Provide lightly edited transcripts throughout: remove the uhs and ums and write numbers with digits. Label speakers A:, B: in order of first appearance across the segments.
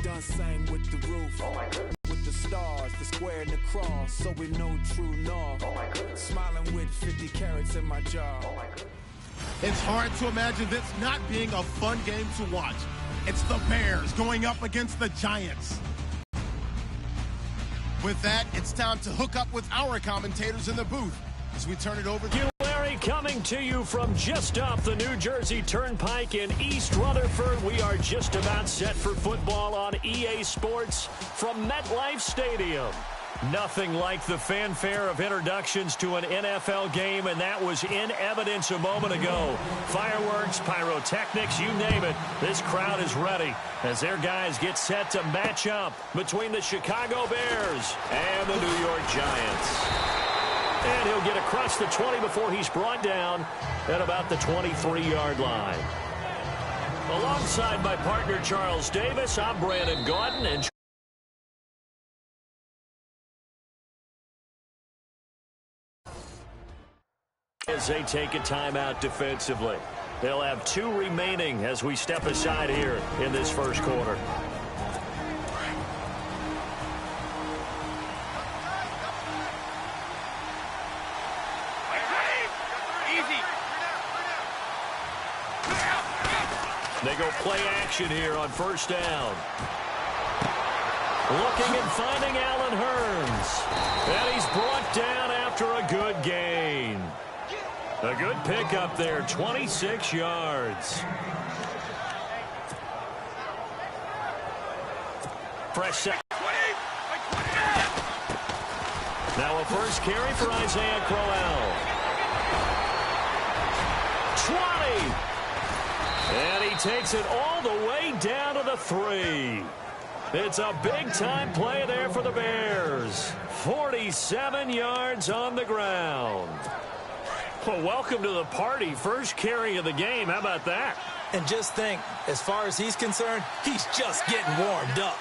A: done sang with the roof.
B: Oh my goodness.
A: With the stars, the square and the cross, so we know true north.
B: Oh my goodness.
A: Smiling with 50 carats in my jaw.
B: Oh my goodness.
C: It's hard to imagine this not being a fun game to watch. It's the Bears going up against the Giants. With that, it's time to hook up with our commentators in the booth as we turn it over to
D: Larry, coming to you from just off the New Jersey Turnpike in East Rutherford. We are just about set for football on EA Sports from MetLife Stadium. Nothing like the fanfare of introductions to an NFL game, and that was in evidence a moment ago. Fireworks, pyrotechnics, you name it. This crowd is ready as their guys get set to match up between the Chicago Bears and the New York Giants. And he'll get across the 20 before he's brought down at about the 23-yard line. Alongside my partner, Charles Davis, I'm Brandon Gaudin, and as they take a timeout defensively. They'll have 2 remaining as we step aside here in this first quarter. They go play action here on first down. Looking and finding Allen Hurns. And he's brought down after a good gain. A good pickup there, 26 yards. Fresh set. Now a first carry for Isaiah Crowell. 20. And he takes it all the way down to the 3. It's a big-time play there for the Bears. 47 yards on the ground. Well, welcome to the party. First carry of the game. How about that?
E: And just think, as far as he's concerned, he's just getting warmed up.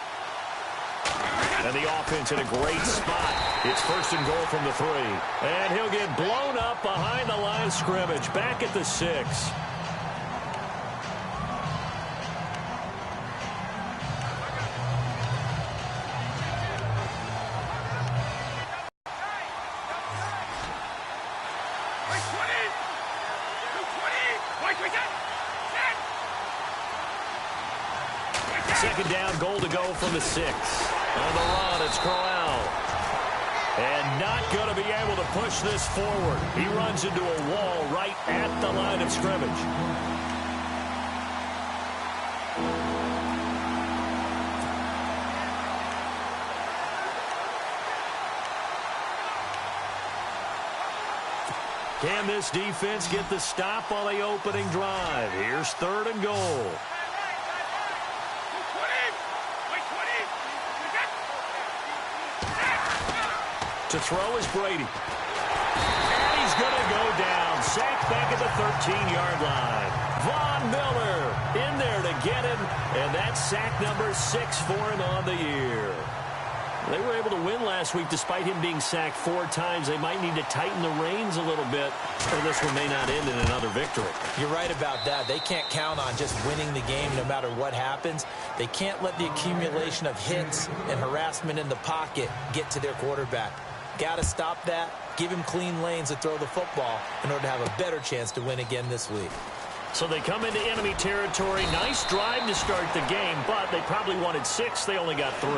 D: And the offense in a great spot. It's first and goal from the 3. And he'll get blown up behind the line of scrimmage. Back at the 6. Second down, goal to go from the 6. On the run, it's Crowell. And not going to be able to push this forward. He runs into a wall right at the line of scrimmage. Can this defense get the stop on the opening drive? Here's third and goal. To throw is Brady. And he's going to go down. Sacked back at the 13-yard line. Von Miller in there to get him. And that's sack number 6 for him on the year. They were able to win last week despite him being sacked 4 times. They might need to tighten the reins a little bit, or this one may not end in another victory.
E: You're right about that. They can't count on just winning the game no matter what happens. They can't let the accumulation of hits and harassment in the pocket get to their quarterback. Got to stop that, give him clean lanes to throw the football in order to have a better chance to win again this week.
D: So they come into enemy territory. Nice drive to start the game, but they probably wanted 6. They only got 3.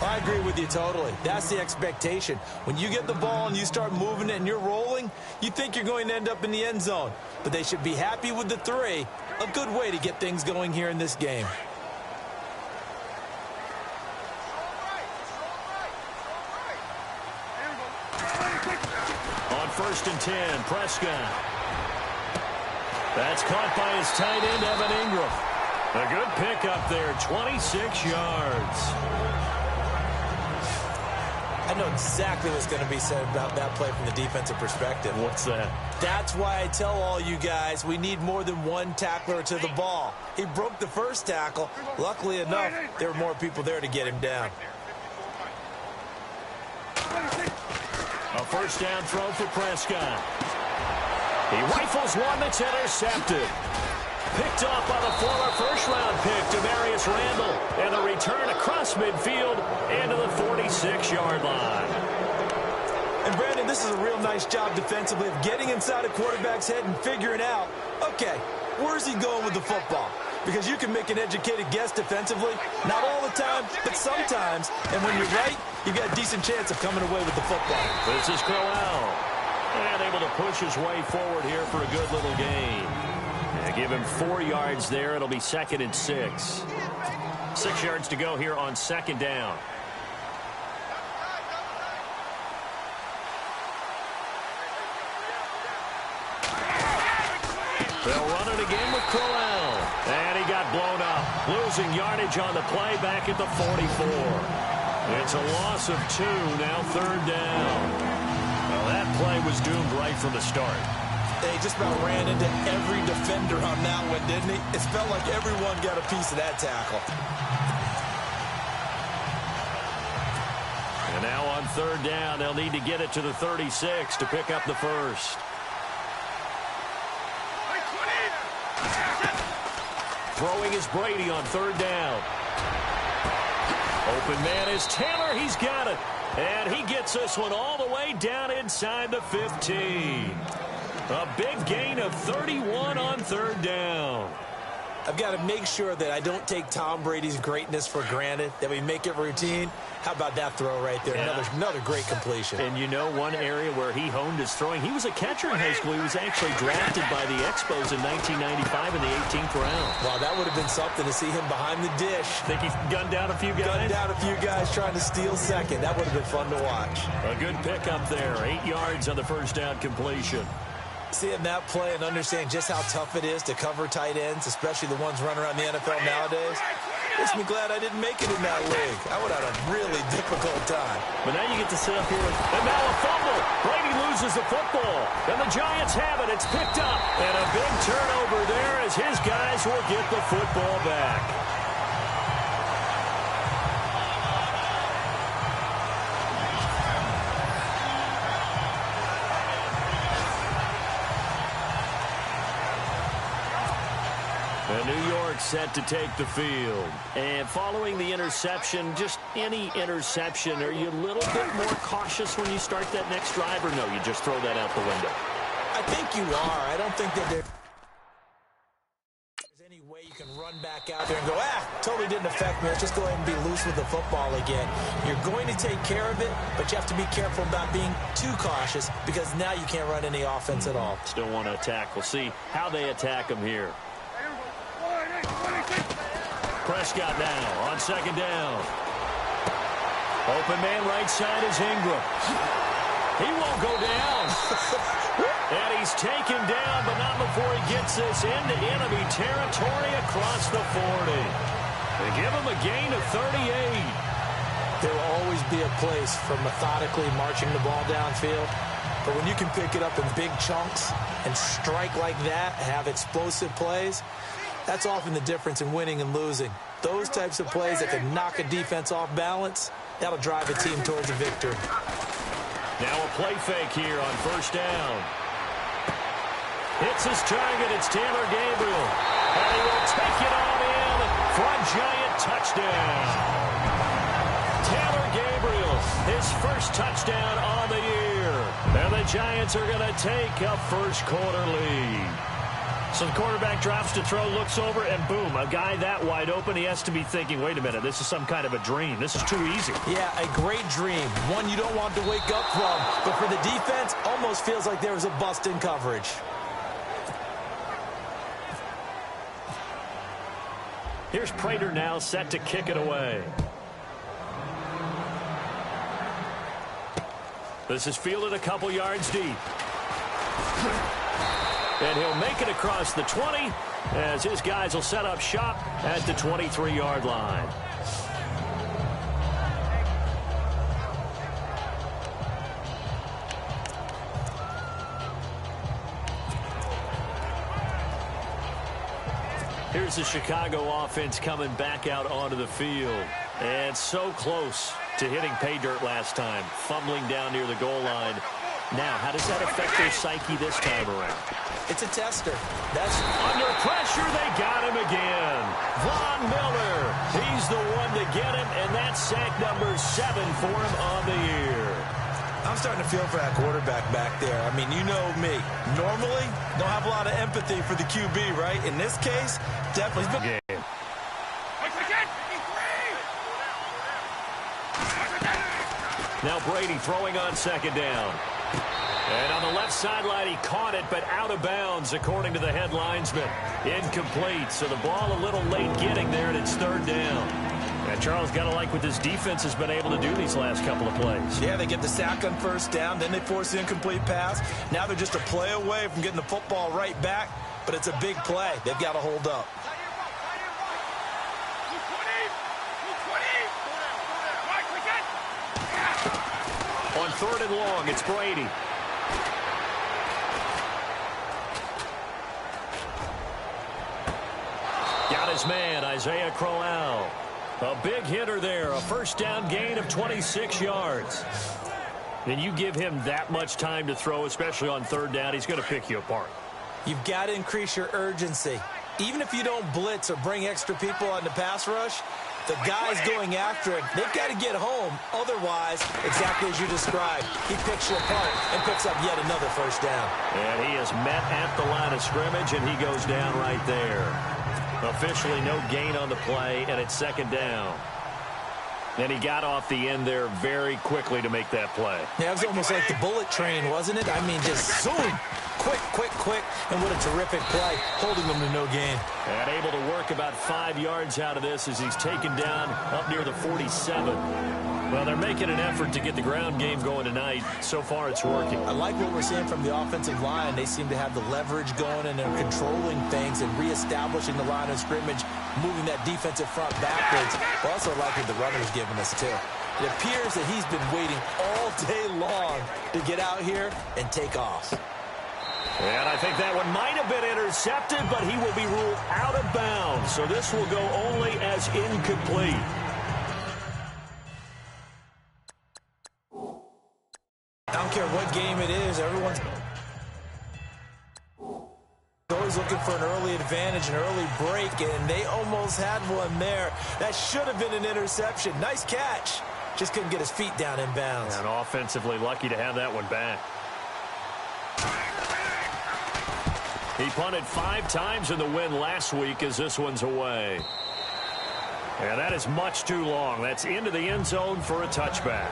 E: I agree with you totally. That's the expectation. When you get the ball and you start moving it and you're rolling, you think you're going to end up in the end zone. But they should be happy with the 3. A good way to get things going here in this game.
D: On first and 10, Prescott. That's caught by his tight end, Evan Ingram. A good pickup there, 26 yards.
E: I know exactly what's going to be said about that play from the defensive perspective.
D: What's that?
E: That's why I tell all you guys we need more than one tackler to the ball. He broke the first tackle. Luckily enough, there were more people there to get him down.
D: A first down throw for Prescott. He rifles one that's intercepted. Picked off by the former first-round pick, Demarius Randall. And the return across midfield into the 46-yard line.
E: And, Brandon, this is a real nice job defensively of getting inside a quarterback's head and figuring out, okay, where's he going with the football? Because you can make an educated guess defensively, not all the time, but sometimes. And when you're right, you've got a decent chance of coming away with the football.
D: This is Crowell. And able to push his way forward here for a good little gain. And give him 4 yards there. It'll be 2nd and 6. 6 yards to go here on 2nd down. They'll run it again with Crowell. And he got blown up. Losing yardage on the play back at the 44. It's a loss of 2, now 3rd down. Well, that play was doomed right from the start.
E: They just about ran into every defender on that one, didn't he? It felt like everyone got a piece of that tackle.
D: And now on 3rd down, they'll need to get it to the 36 to pick up the first. Throwing is Brady on 3rd down. Open man is Taylor. He's got it. And he gets this one all the way down inside the 15. A big gain of 31 on 3rd down.
E: I've got to make sure that I don't take Tom Brady's greatness for granted, that we make it routine. How about that throw right there?
D: Yeah.
E: Another great completion.
D: And you know one area where he honed his throwing, he was a catcher in high school. He was actually drafted by the Expos in 1995 in the 18th round.
E: Wow, that would have been something to see him behind the dish.
D: Think he gunned down a few guys?
E: Gunned down a few guys trying to steal second. That would have been fun to watch.
D: A good pickup there. 8 yards on the first down completion.
E: Seeing that play and understand just how tough it is to cover tight ends, especially the ones running around the NFL nowadays, makes me glad I didn't make it in that league. I would have had a really difficult time.
D: But now you get to sit up here and now a fumble. Brady loses the football. And the Giants have it. It's picked up. And a big turnover there as his guys will get the football back. And New York set to take the field. And following the interception, just any interception, are you a little bit more cautious when you start that next drive, or no, you just throw that out the window?
E: I think you are. I don't think that there's any way you can run back out there and go, totally didn't affect me. Let's just go ahead and be loose with the football again. You're going to take care of it, but you have to be careful about being too cautious because now you can't run any offense at all.
D: Still want to attack. We'll see how they attack them here. Prescott now on 2nd down. Open man right side is Ingram. He won't go down. And he's taken down, but not before he gets this into enemy territory across the 40. They give him a gain of 38.
E: There will always be a place for methodically marching the ball downfield. But when you can pick it up in big chunks and strike like that, have explosive plays, that's often the difference in winning and losing. Those types of plays that can knock a defense off balance, that'll drive a team towards a victory.
D: Now a play fake here on 1st down. Hits his target. It's Taylor Gabriel. And he will take it on in for a Giant touchdown. Taylor Gabriel, his first touchdown on the year. And the Giants are going to take a first-quarter lead. So the quarterback drops to throw, looks over, and boom, a guy that wide open, he has to be thinking, wait a minute, this is some kind of a dream. This is too easy.
E: Yeah, a great dream. One you don't want to wake up from. But for the defense, almost feels like there was a bust in coverage.
D: Here's Prater now set to kick it away. This is fielded a couple yards deep. And he'll make it across the 20 as his guys will set up shop at the 23-yard line. Here's the Chicago offense coming back out onto the field. And so close to hitting pay dirt last time, fumbling down near the goal line. Now, how does that affect their psyche this time around?
E: It's a tester. That's
D: under pressure. They got him again. Von Miller He's the one to get him, and that's sack number 7 for him on the year.
E: I'm starting to feel for that quarterback back there. I mean, you know me. Normally, don't have a lot of empathy for the QB, right? In this case, definitely.
D: Game. Now Brady throwing on second down. And on the left sideline, he caught it, but out of bounds, according to the head linesman. Incomplete, so the ball a little late getting there, and it's third down. And Charles, got to like what this defense has been able to do these last couple of plays.
E: Yeah, they get the sack on first down, then they force the incomplete pass. Now they're just a play away from getting the football right back, but it's a big play. They've got to hold up.
D: On third and long, it's Brady. Got his man, Isaiah Crowell. A big hitter there, a first down gain of 26 yards. And you give him that much time to throw, especially on third down, he's going to pick you apart.
E: You've got to increase your urgency. Even if you don't blitz or bring extra people on the pass rush, the guys going after him, they've got to get home. Otherwise, exactly as you described, he picks you apart and picks up yet another first down.
D: And he is met at the line of scrimmage, and he goes down right there. Officially no gain on the play, and it's second down. And he got off the end there very quickly to make that play.
E: Yeah, it was almost like the bullet train, wasn't it? I mean, just zoom. Quick, quick, quick. And what a terrific play, holding them to no gain.
D: And able to work about 5 yards out of this as he's taken down up near the 47. Well, they're making an effort to get the ground game going tonight. So far, it's working.
E: I like what we're seeing from the offensive line. They seem to have the leverage going, and they're controlling things and reestablishing the line of scrimmage, moving that defensive front backwards. I also like what the runner's giving us, too. It appears that he's been waiting all day long to get out here and take off.
D: And I think that one might have been intercepted, but he will be ruled out of bounds. So this will go only as incomplete.
E: I don't care what game it is, everyone's always looking for an early advantage, an early break, and they almost had one there. That should have been an interception. Nice catch. Just couldn't get his feet down in bounds.
D: And offensively lucky to have that one back. He punted 5 times in the win last week as this one's away. And that is much too long. That's into the end zone for a touchback.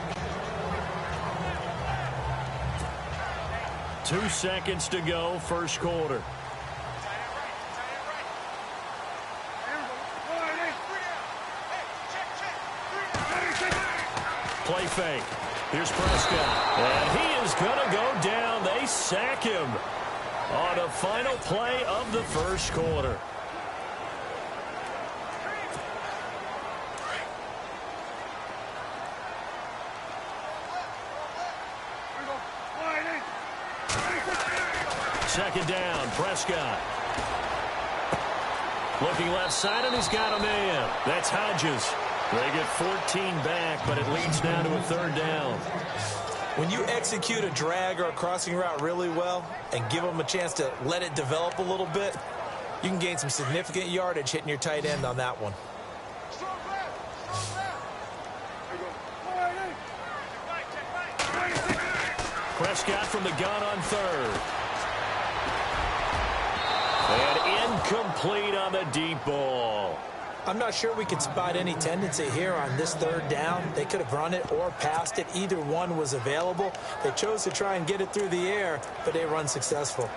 D: 2 seconds to go, first quarter. Play fake. Here's Prescott. And he is going to go down. They sack him on the final play of the first quarter. Second down, Prescott. Looking left side, and he's got a man. That's Hodges. They get 14 back, but it leads down to a third down.
E: When you execute a drag or a crossing route really well and give them a chance to let it develop a little bit, you can gain some significant yardage hitting your tight end on that one.
D: Prescott from the gun on third. And incomplete on the deep ball.
E: I'm not sure we could spot any tendency here on this third down. They could have run it or passed it. Either one was available. They chose to try and get it through the air, but they were unsuccessful.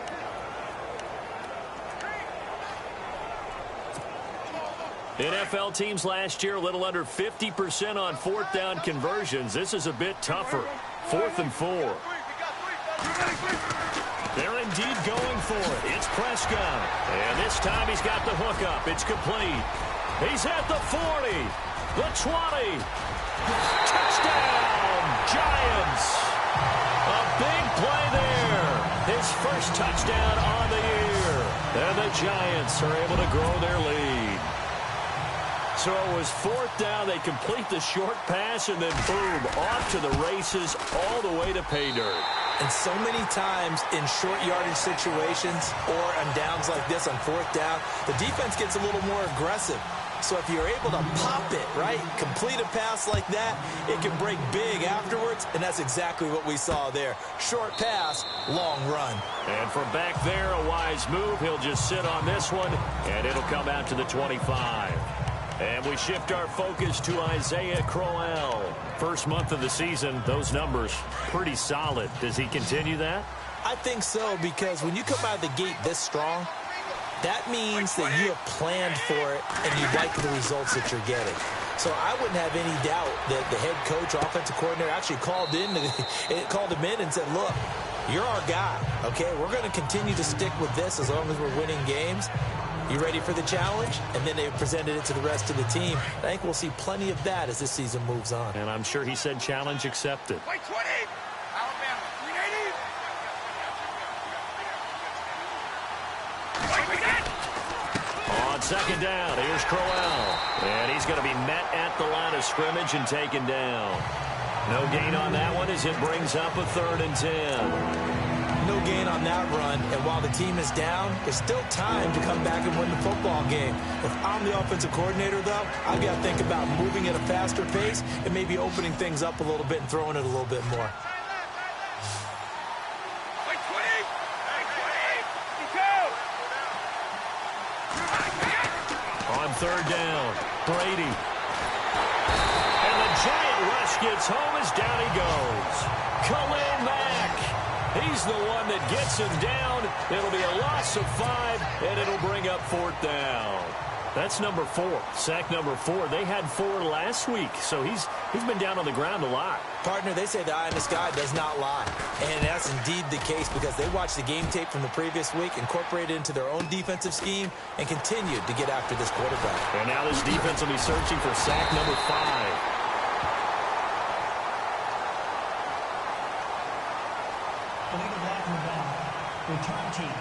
D: NFL teams last year a little under 50% on fourth down conversions. This is a bit tougher. 4th and 4. They're indeed going for it. It's Prescott. And this time he's got the hook up. It's complete. He's at the 40, the 20. Touchdown, Giants. A big play there. His first touchdown on the year. And the Giants are able to grow their lead. So it was 4th down. They complete the short pass, and then boom, off to the races all the way to pay dirt.
E: And so many times in short yardage situations or on downs like this on 4th down, the defense gets a little more aggressive. So if you're able to pop it, right, complete a pass like that, it can break big afterwards, and that's exactly what we saw there. Short pass, long run.
D: And from back there, a wise move. He'll just sit on this one, and it'll come out to the 25. And we shift our focus to Isaiah Crowell. First month of the season, those numbers pretty solid. Does he continue that?
E: I think so, because when you come out of the gate this strong, that means that you have planned for it and you like the results that you're getting. So I wouldn't have any doubt that the head coach, offensive coordinator, actually called him in and said, look, you're our guy, okay? We're going to continue to stick with this as long as we're winning games. You ready for the challenge? And then they presented it to the rest of the team. I think we'll see plenty of that as this season moves on.
D: And I'm sure he said challenge accepted.
B: White 20! Alabama, 380!
D: On second down, here's Crowell. And he's going to be met at the line of scrimmage and taken down. No gain on that one as it brings up a 3rd and 10.
E: No gain on that run, and while the team is down, there's still time to come back and win the football game. If I'm the offensive coordinator, though, I've got to think about moving at a faster pace and maybe opening things up a little bit and throwing it a little bit more.
D: On 3rd down, Brady. And the giant rush gets home as down he goes. Khalil Mack. He's the one that gets him down. It'll be a loss of 5, and it'll bring up 4th down. That's number 4, sack number 4. They had 4 last week, so he's been down on the ground a lot.
E: Partner, they say the eye in the sky does not lie. And that's indeed the case because they watched the game tape from the previous week, incorporated it into their own defensive scheme, and continued to get after this quarterback.
D: And now this defense will be searching for sack number 5.
F: Return team.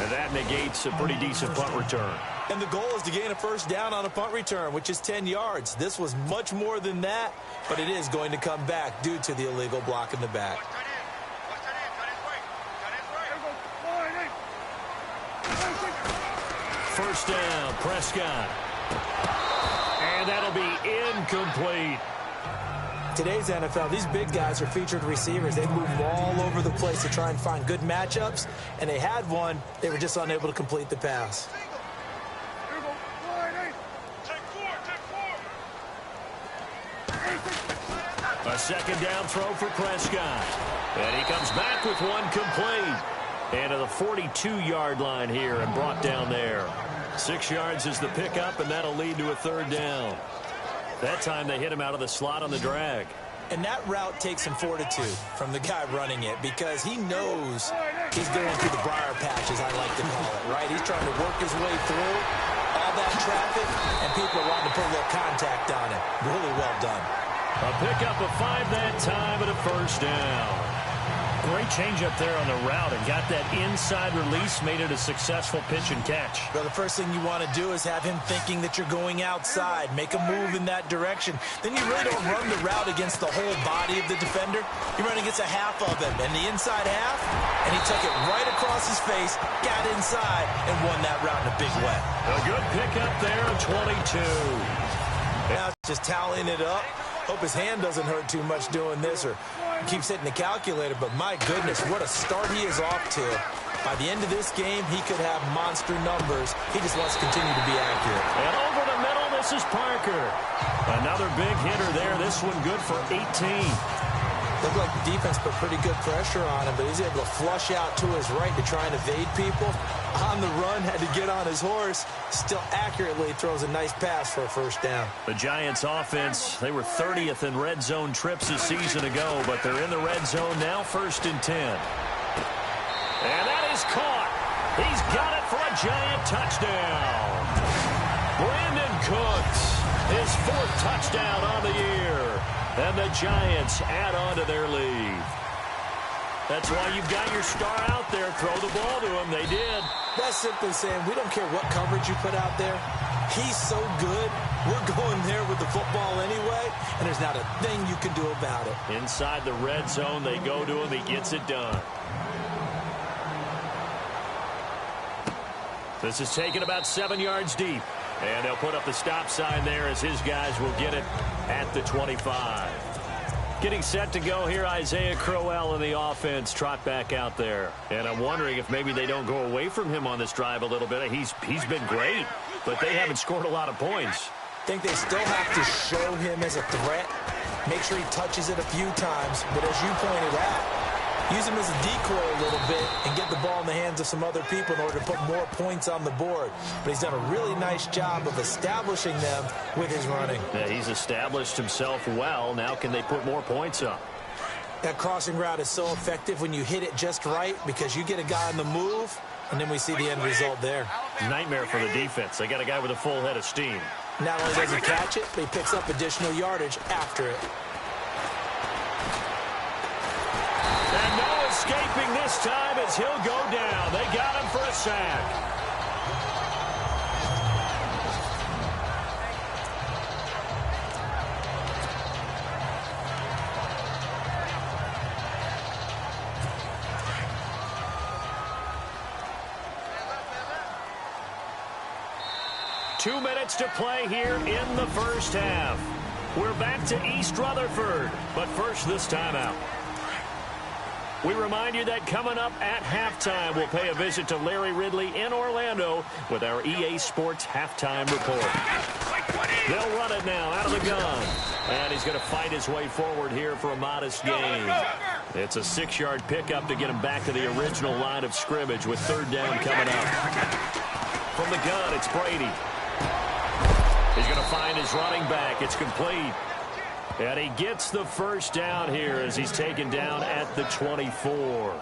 D: And that negates a pretty decent punt return.
E: And the goal is to gain a 1st down on a punt return, which is 10 yards. This was much more than that, but it is going to come back due to the illegal block in the back.
D: First down, Prescott. And that'll be incomplete.
E: Today's NFL, these big guys are featured receivers. They move all over the place to try and find good matchups, and they had one. They were just unable to complete the pass.
D: A 2nd down throw for Prescott. And he comes back with one complete. And to the 42-yard line here and brought down there. 6 yards is the pickup, and that'll lead to a 3rd down. That time they hit him out of the slot on the drag.
E: And that route takes some fortitude from the guy running it because he knows he's going through the briar patch, as I like to call it, right? He's trying to work his way through all that traffic, and people are wanting to put a little contact on him. Really well done.
D: A pickup of 5 that time and a 1st down. Great change up there on the route and got that inside release, made it a successful pitch and catch.
E: Well, the first thing you want to do is have him thinking that you're going outside, make a move in that direction. Then you really don't run the route against the whole body of the defender. You run against a half of him, and the inside half, and he took it right across his face, got inside, and won that route in a big way.
D: A good pickup there at 22.
E: Now just tallying it up. Hope his hand doesn't hurt too much doing this or keeps hitting the calculator, but my goodness, what a start he is off to. By the end of this game, he could have monster numbers. He just wants to continue to be accurate.
D: And over the middle, this is Parker. Another big hitter there. This one good for 18.
E: Looked like the defense put pretty good pressure on him, but he's able to flush out to his right to try and evade people. On the run, had to get on his horse. Still accurately throws a nice pass for a 1st down.
D: The Giants offense, they were 30th in red zone trips a season ago, but they're in the red zone now, 1st and 10. And that is caught. He's got it for a Giant touchdown. Brandon Cooks, his 4th touchdown on the year. And the Giants add on to their lead. That's why you've got your star out there. Throw the ball to him. They did.
E: That's simply saying we don't care what coverage you put out there. He's so good. We're going there with the football anyway, and there's not a thing you can do about it.
D: Inside the red zone, they go to him. He gets it done. This is taken about 7 yards deep. And they'll put up the stop sign there as his guys will get it at the 25. Getting set to go here, Isaiah Crowell in the offense, trot back out there. And I'm wondering if maybe they don't go away from him on this drive a little bit. He's been great, but they haven't scored a lot of points.
E: I think they still have to show him as a threat. Make sure he touches it a few times. But as you pointed out, use him as a decoy a little bit and get the ball in the hands of some other people in order to put more points on the board. But he's done a really nice job of establishing them with his running.
D: Yeah, he's established himself well. Now can they put more points up?
E: That crossing route is so effective when you hit it just right because you get a guy on the move, and then we see the end result there.
D: Nightmare for the defense. They got a guy with a full head of steam.
E: Not only does he catch it, but he picks up additional yardage after it.
D: And no escaping this time as he'll go down. They got him for a sack. 2 minutes to play here in the first half. We're back to East Rutherford, but first this timeout. We remind you that coming up at halftime, we'll pay a visit to Larry Ridley in Orlando with our EA Sports Halftime Report. They'll run it now out of the gun. And he's going to fight his way forward here for a modest gain. It's a 6-yard pickup to get him back to the original line of scrimmage with third down coming up. From the gun, it's Brady. He's going to find his running back. It's complete. And he gets the first down here as he's taken down at the 24.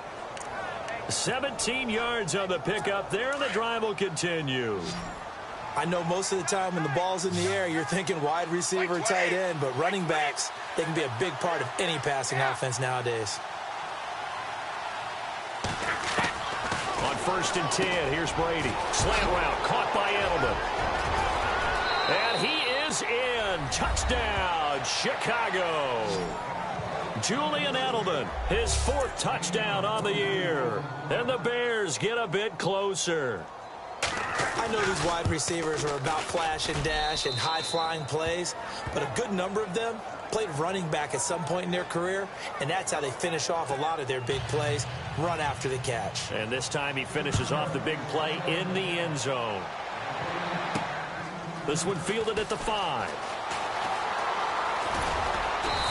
D: 17 yards on the pickup there, and the drive will continue.
E: I know most of the time when the ball's in the air, you're thinking wide receiver, tight end, but running backs, they can be a big part of any passing offense nowadays.
D: On 1st and 10, here's Brady. Slant route, caught by Edelman. And he is in. Touchdown, Chicago. Julian Edelman, his 4th touchdown on the year. And the Bears get a bit closer.
E: I know these wide receivers are about flash and dash and high-flying plays, but a good number of them played running back at some point in their career, and that's how they finish off a lot of their big plays, run after the catch.
D: And this time he finishes off the big play in the end zone. This one fielded at the 5.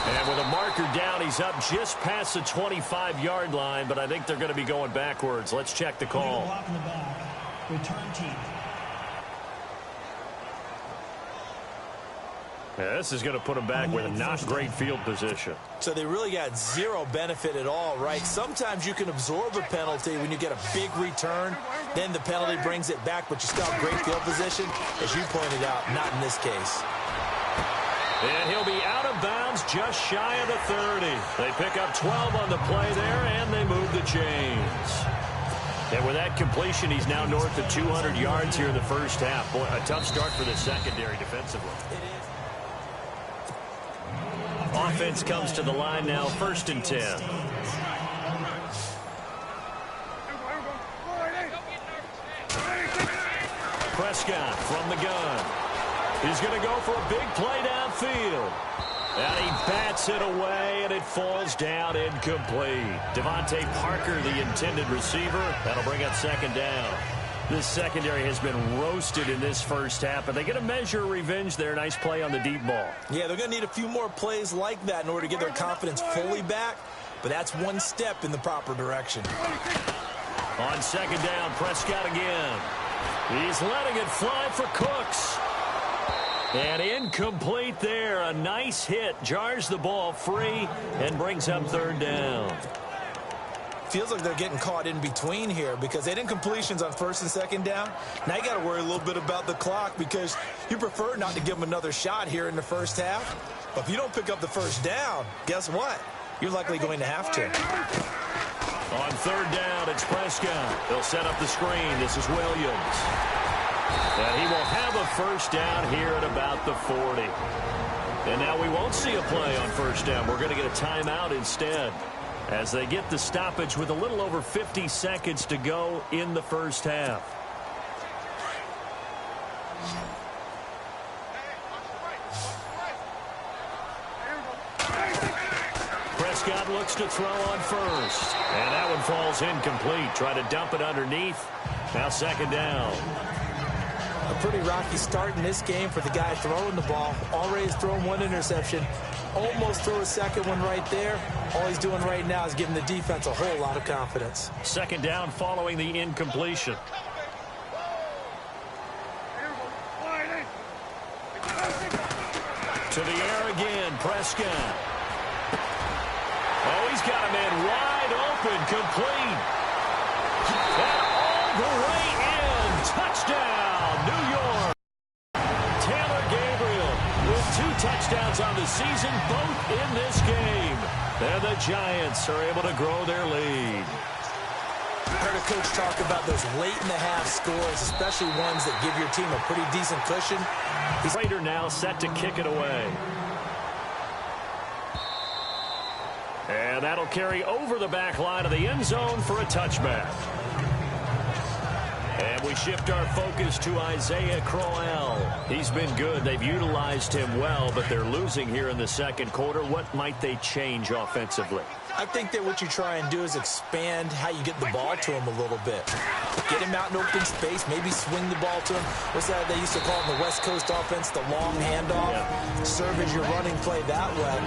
D: And with a marker down, he's up just past the 25-yard line, but I think they're going to be going backwards. Let's check the call.
F: Return team.
D: Yeah, this is going to put them back with a not great field position.
E: So they really got zero benefit at all, right? Sometimes you can absorb a penalty when you get a big return. Then the penalty brings it back, but you still have great field position. As you pointed out, not in this case.
D: And he'll be out of bounds just shy of the 30. They pick up 12 on the play there, and they move the chains. And with that completion, he's now north of 200 yards here in the first half. Boy, a tough start for the secondary defensively. Offense comes to the line now, 1st and 10. Prescott from the gun. He's going to go for a big play downfield. And he bats it away, and it falls down incomplete. Devontae Parker, the intended receiver. That'll bring up 2nd down. This secondary has been roasted in this first half, but they get a measure of revenge there. Nice play on the deep ball.
E: Yeah, they're going to need a few more plays like that in order to get their confidence fully back, but that's one step in the proper direction.
D: On 2nd down, Prescott again. He's letting it fly for Cooks. And incomplete there. A nice hit. Jars the ball free and brings up 3rd down.
E: Feels like they're getting caught in between here because they had incompletions on 1st and 2nd down. Now you got to worry a little bit about the clock because you prefer not to give them another shot here in the first half. But if you don't pick up the 1st down, guess what? You're likely going to have to.
D: On 3rd down, it's Prescott. They'll set up the screen. This is Williams. And he will have a 1st down here at about the 40. And now we won't see a play on 1st down. We're going to get a timeout instead, as they get the stoppage with a little over 50 seconds to go in the first half. Prescott looks to throw on first. And that one falls incomplete. Try to dump it underneath. Now second down.
E: A pretty rocky start in this game for the guy throwing the ball. Already has thrown one interception. Almost threw a second one right there. All he's doing right now is giving the defense a whole lot of confidence.
D: Second down following the incompletion. To the air again, Prescott. Oh, he's got a man wide open, complete. And all the way in. Touchdown, New York. Taylor Gabriel with 2 touchdowns on the season, both in this game. And the Giants are able to grow their lead.
E: I heard a coach talk about those late-in-the-half scores, especially ones that give your team a pretty decent cushion.
D: Raider now set to kick it away. And that'll carry over the back line of the end zone for a touchback. And we shift our focus to Isaiah Crowell. He's been good. They've utilized him well, but they're losing here in the second quarter. What might they change offensively?
E: I think that what you try and do is expand how you get the ball to him a little bit. Get him out in open space, maybe swing the ball to him. What's that they used to call in the West Coast offense, the long handoff? Yeah. Serve as your running play that way,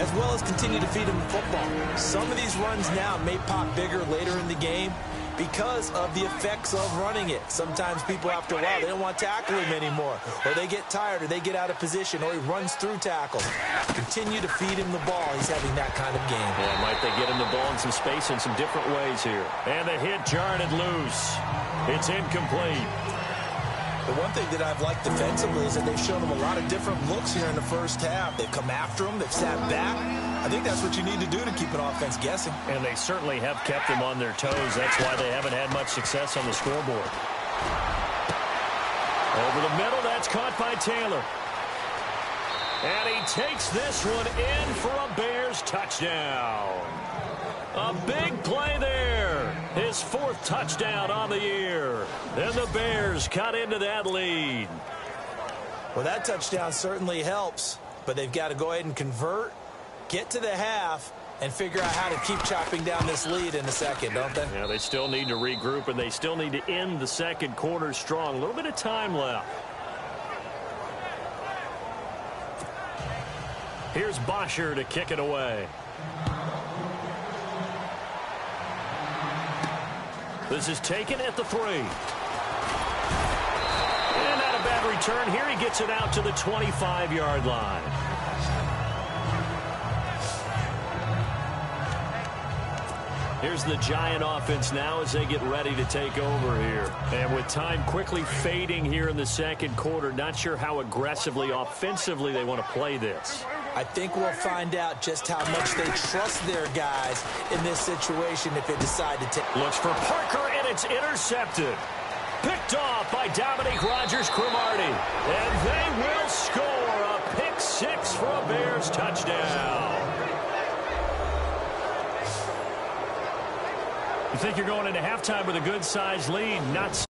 E: as well as continue to feed him the football. Some of these runs now may pop bigger later in the game because of the effects of running it. Sometimes people, after a while, they don't want to tackle him anymore, or they get tired, or they get out of position, or he runs through tackles. Continue to feed him the ball. He's having that kind of game.
D: Yeah, might they get him the ball in some space in some different ways here. And the hit jarred it loose. It's incomplete.
E: The one thing that I've liked defensively is that they've shown him a lot of different looks here in the first half. They've come after him. They've sat back. I think that's what you need to do to keep an offense guessing.
D: And they certainly have kept them on their toes. That's why they haven't had much success on the scoreboard. Over the middle, that's caught by Taylor. And he takes this one in for a Bears touchdown. A big play there. His 4th touchdown on the year. And the Bears cut into that lead.
E: Well, that touchdown certainly helps, but they've got to go ahead and convert, get to the half, and figure out how to keep chopping down this lead in the second, don't they?
D: Yeah, they still need to regroup, and they still need to end the second quarter strong. A little bit of time left. Here's Bosher to kick it away. This is taken at the 3. And not a bad return here. He gets it out to the 25-yard line. Here's the Giant offense now as they get ready to take over here. And with time quickly fading here in the second quarter, not sure how aggressively, offensively they want to play this.
E: I think we'll find out just how much they trust their guys in this situation if they decide to take.
D: Looks for Parker, and it's intercepted. Picked off by Dominique Rodgers-Cromartie. And they will score a pick 6 for a Bears touchdown. You think you're going into halftime with a good-sized lead? Not so.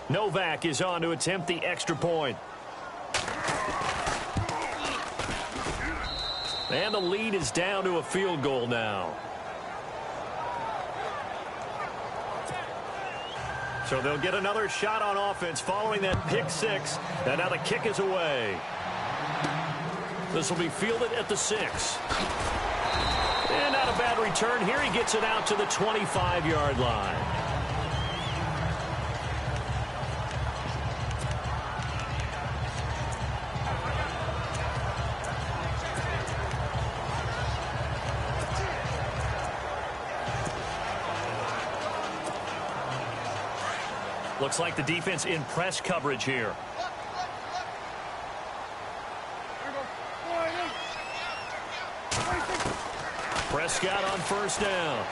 D: Novak is on to attempt the extra point. And the lead is down to a field goal now. So they'll get another shot on offense following that pick 6. And now the kick is away. This will be fielded at the 6. And not a bad return here. He gets it out to the 25-yard line. Looks like the defense in press coverage here. Prescott on first down.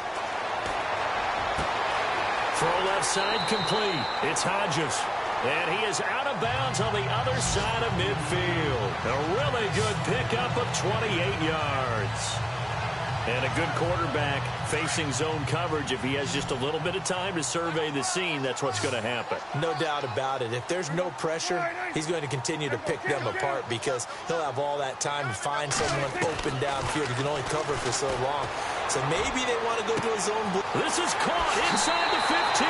D: Throw left side complete. It's Hodges. And he is out of bounds on the other side of midfield. A really good pickup of 28 yards. And a good quarterback facing zone coverage. If he has just a little bit of time to survey the scene, that's what's going to happen.
E: No doubt about it. If there's no pressure, he's going to continue to pick them apart because he'll have all that time to find someone open downfield. He can only cover for so long. So maybe they want to go to a zone blitz.
D: This is caught inside the 15.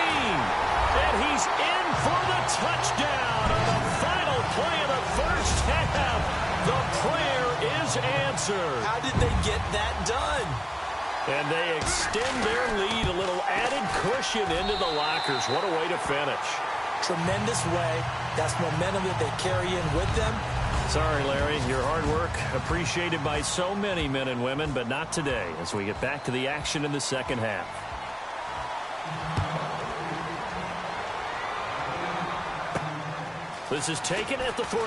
D: And he's in for the touchdown on the final play of the first half. The prayer is answered.
E: How did they get that done?
D: And they extend their lead, a little added cushion into the lockers. What a way to finish.
E: Tremendous way. That's momentum that they carry in with them.
D: Sorry, Larry, your hard work appreciated by so many men and women, but not today as we get back to the action in the second half. This is taken at the 3.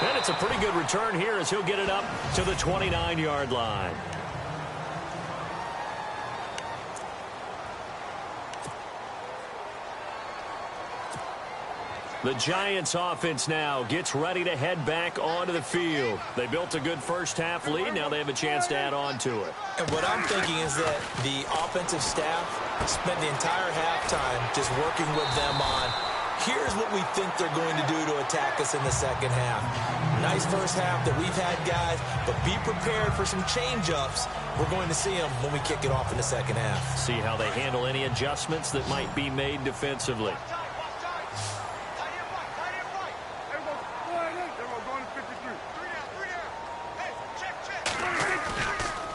D: And it's a pretty good return here as he'll get it up to the 29-yard line. The Giants offense now gets ready to head back onto the field. They built a good first half lead. Now they have a chance to add on to it.
E: And what I'm thinking is that the offensive staff spent the entire halftime just working with them on, here's what we think they're going to do to attack us in the second half. Nice first half that we've had, guys, but be prepared for some change-ups. We're going to see them when we kick it off in the second half.
D: See how they handle any adjustments that might be made defensively.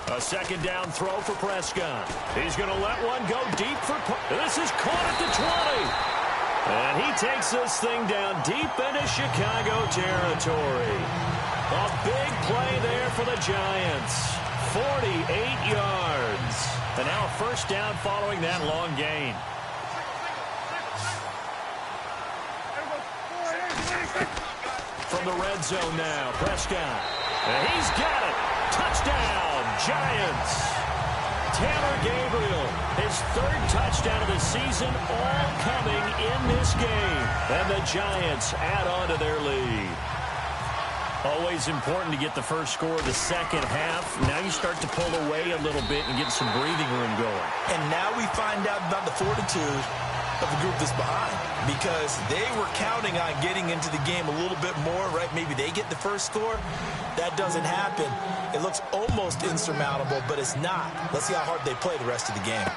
D: A second down throw for Prescott. He's going to let one go deep for... This is caught at the 20. And he takes this thing down deep into Chicago territory. A big play there for the Giants. 48 yards. And now a first down following that long gain. From the red zone now, Prescott. And he's got it. Touchdown, Giants. Taylor Gabriel, his third touchdown of the season, all coming in this game. And the Giants add on to their lead. Always important to get the first score of the second half. Now you start to pull away a little bit and get some breathing room going.
E: And now we find out about the fortitude of the group that's behind, because they were counting on getting into the game a little bit more, right? Maybe they get the first score. That doesn't happen. It looks almost insurmountable, but it's not. Let's see how hard they play the rest of the game.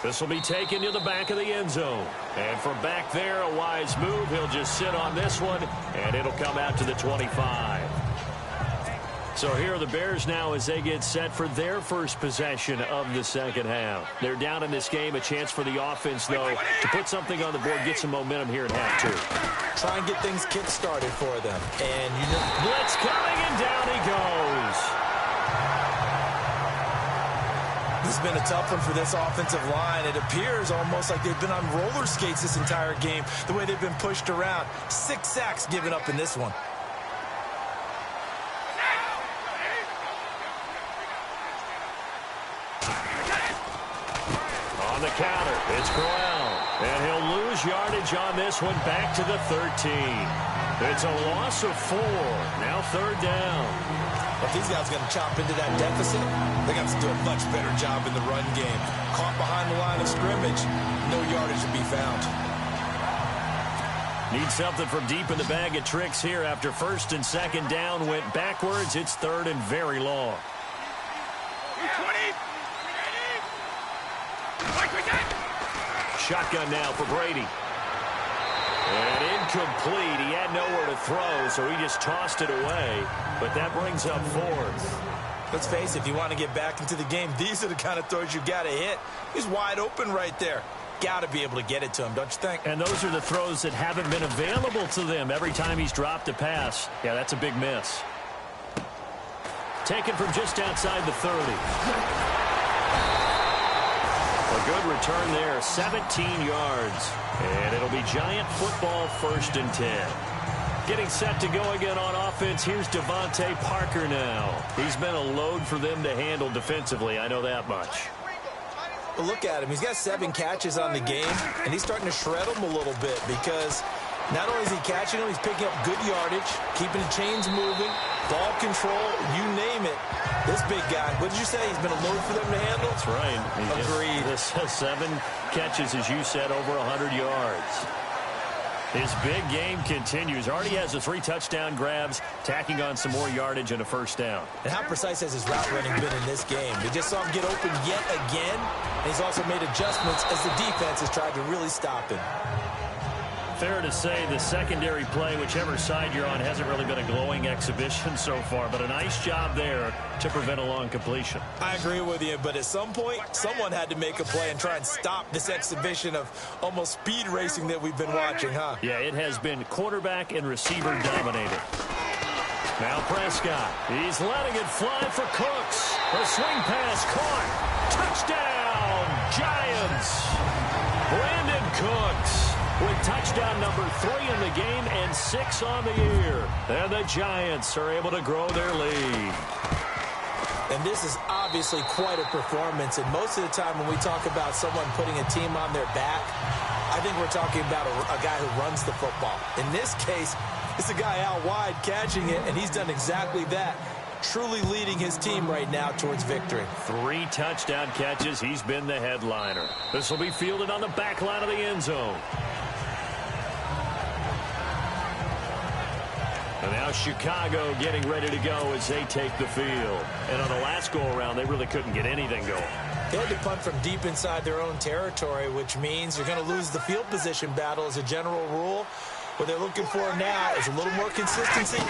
D: This will be taken to the back of the end zone. And from back there, a wise move. He'll just sit on this one, and it'll come out to the 25. So here are the Bears now as they get set for their first possession of the second half. They're down in this game. A chance for the offense, though, to put something on the board, get some momentum here at half two.
E: Try and get things kick-started for them. And you know,
D: blitz coming, and down he goes.
E: This has been a tough one for this offensive line. It appears almost like they've been on roller skates this entire game, the way they've been pushed around. 6 sacks given up in this one.
D: On the counter, it's Corral. And he'll lose yardage on this one back to the 13. It's a loss of 4. Now third down.
E: If these guys are going to chop into that deficit, they're going to have to do a much better job in the run game. Caught behind the line of scrimmage, no yardage to be found.
D: Need something from deep in the bag of tricks here after first and second down went backwards. It's third and very long. Shotgun now for Brady. And incomplete. He had nowhere to throw, so he just tossed it away. But that brings up fourth.
E: Let's face it, if you want to get back into the game, these are the kind of throws you got to hit. He's wide open right there. Got to be able to get it to him, don't you think?
D: And those are the throws that haven't been available to them every time he's dropped a pass. Yeah, that's a big miss. Taken from just outside the 30. A good return there, 17 yards. And it'll be Giant football, 1st and 10. Getting set to go again on offense, here's Devontae Parker now. He's been a load for them to handle defensively, I know that much.
E: Well, look at him. He's got 7 catches on the game, and he's starting to shred them a little bit because not only is he catching them, he's picking up good yardage, keeping the chains moving, ball control, you name it. This big guy, what did you say? He's been a load for them to handle?
D: That's right.
E: Agreed.
D: This 7 catches, as you said, over 100 yards. His big game continues. Already has the 3 touchdown grabs, tacking on some more yardage and a first down.
E: And how precise has his route running been in this game? We just saw him get open yet again, and he's also made adjustments as the defense has tried to really stop him.
D: Fair to say the secondary play, whichever side you're on, hasn't really been a glowing exhibition so far, but a nice job there to prevent a long completion.
E: I agree with you, but at some point, someone had to make a play and try and stop this exhibition of almost speed racing that we've been watching, huh?
D: Yeah, it has been quarterback and receiver dominated. Now Prescott, he's letting it fly for Cooks. A swing pass caught. Touchdown, Giants. Brandon Cooks with touchdown number 3 in the game and 6 on the year. And the Giants are able to grow their lead.
E: And this is obviously quite a performance. And most of the time when we talk about someone putting a team on their back, I think we're talking about a guy who runs the football. In this case, it's a guy out wide catching it, and he's done exactly that. Truly leading his team right now towards victory. 3
D: touchdown catches. He's been the headliner. This will be fielded on the back line of the end zone. And now Chicago getting ready to go as they take the field. And on the last go-around, they really couldn't get anything going.
E: They had to punt from deep inside their own territory, which means you're going to lose the field position battle as a general rule. What they're looking for now is a little more consistency,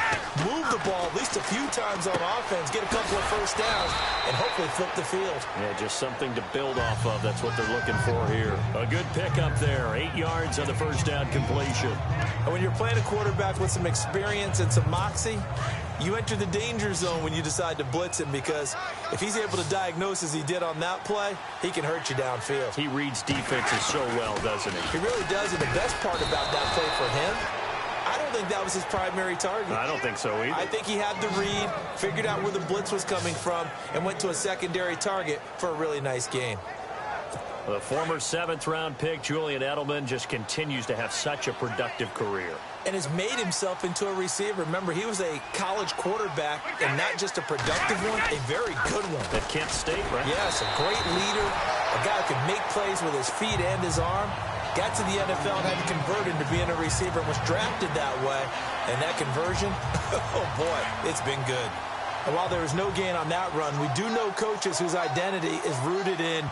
E: move the ball at least a few times on offense, get a couple of first downs, and hopefully flip the field.
D: Yeah, just something to build off of. That's what they're looking for here. A good pickup there, 8 yards on the first down completion.
E: And when you're playing a quarterback with some experience and some moxie, you enter the danger zone when you decide to blitz him, because if he's able to diagnose as he did on that play, he can hurt you downfield.
D: He reads defenses so well, doesn't he?
E: He really does, and the best part about that play for him, I don't think that was his primary target.
D: I don't think so either.
E: I think he had the read, figured out where the blitz was coming from, and went to a secondary target for a really nice game.
D: The former 7th-round pick, Julian Edelman, just continues to have such a productive career.
E: And has made himself into a receiver. Remember, he was a college quarterback, and not just a productive one, a very good one.
D: At Kent State, right?
E: Yes, a great leader, a guy who could make plays with his feet and his arm. Got to the NFL and had to convert into being a receiver and was drafted that way. And that conversion, oh boy, it's been good. And while there was no gain on that run, we do know coaches whose identity is rooted in